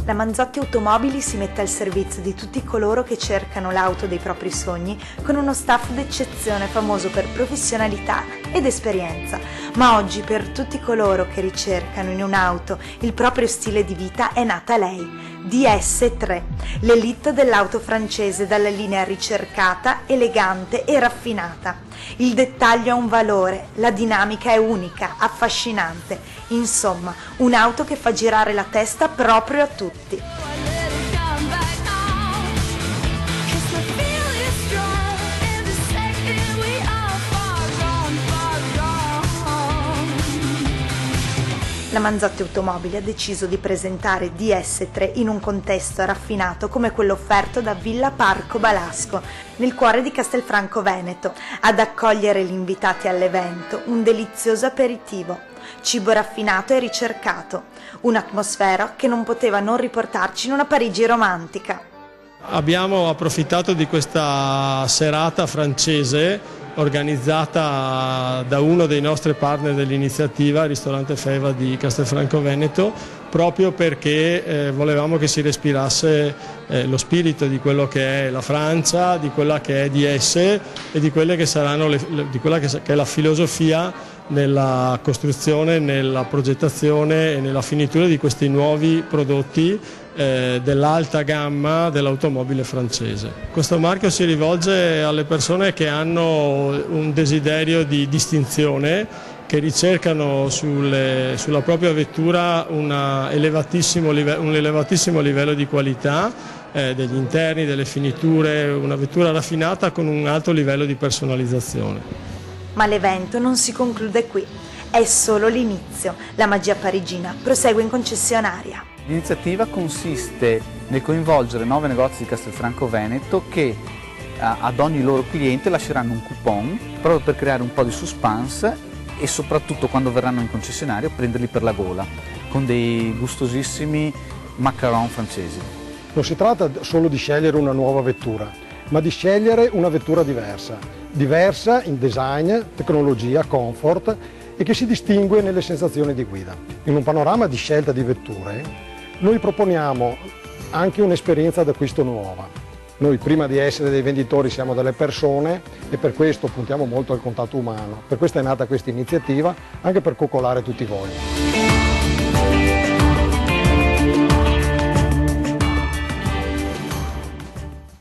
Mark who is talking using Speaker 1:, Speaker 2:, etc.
Speaker 1: La Manzotti Automobili si mette al servizio di tutti coloro che cercano l'auto dei propri sogni con uno staff d'eccezione famoso per professionalità ed esperienza. Ma oggi per tutti coloro che ricercano in un'auto il proprio stile di vita è nata lei, DS3, l'elite dell'auto francese dalla linea ricercata, elegante e raffinata. Il dettaglio ha un valore, la dinamica è unica, affascinante. Insomma, un'auto che fa girare la testa proprio a tutti. La Manzotti Automobili ha deciso di presentare DS3 in un contesto raffinato come quello offerto da Villa Parco Balasco, nel cuore di Castelfranco Veneto. Ad accogliere gli invitati all'evento un delizioso aperitivo, cibo raffinato e ricercato, un'atmosfera che non poteva non riportarci in una Parigi romantica.
Speaker 2: Abbiamo approfittato di questa serata francese organizzata da uno dei nostri partner dell'iniziativa, il ristorante Feva di Castelfranco Veneto, proprio perché volevamo che si respirasse lo spirito di quello che è la Francia, di quella che è DS e di quelle che saranno di quella che è la filosofia nella costruzione, nella progettazione e nella finitura di questi nuovi prodotti dell'alta gamma dell'automobile francese. Questo marchio si rivolge alle persone che hanno un desiderio di distinzione, che ricercano sulla propria vettura un elevatissimo livello di qualità degli interni, delle finiture, una vettura raffinata con un alto livello di personalizzazione.
Speaker 1: Ma l'evento non si conclude qui, è solo l'inizio. La magia parigina prosegue in concessionaria.
Speaker 3: L'iniziativa consiste nel coinvolgere 9 negozi di Castelfranco Veneto che ad ogni loro cliente lasceranno un coupon proprio per creare un po' di suspense e soprattutto quando verranno in concessionario prenderli per la gola con dei gustosissimi macaron francesi.
Speaker 4: Non si tratta solo di scegliere una nuova vettura, ma di scegliere una vettura diversa in design, tecnologia, comfort e che si distingue nelle sensazioni di guida. In un panorama di scelta di vetture noi proponiamo anche un'esperienza d'acquisto nuova. Noi prima di essere dei venditori siamo delle persone e per questo puntiamo molto al contatto umano. Per questo è nata questa iniziativa, anche per coccolare tutti voi.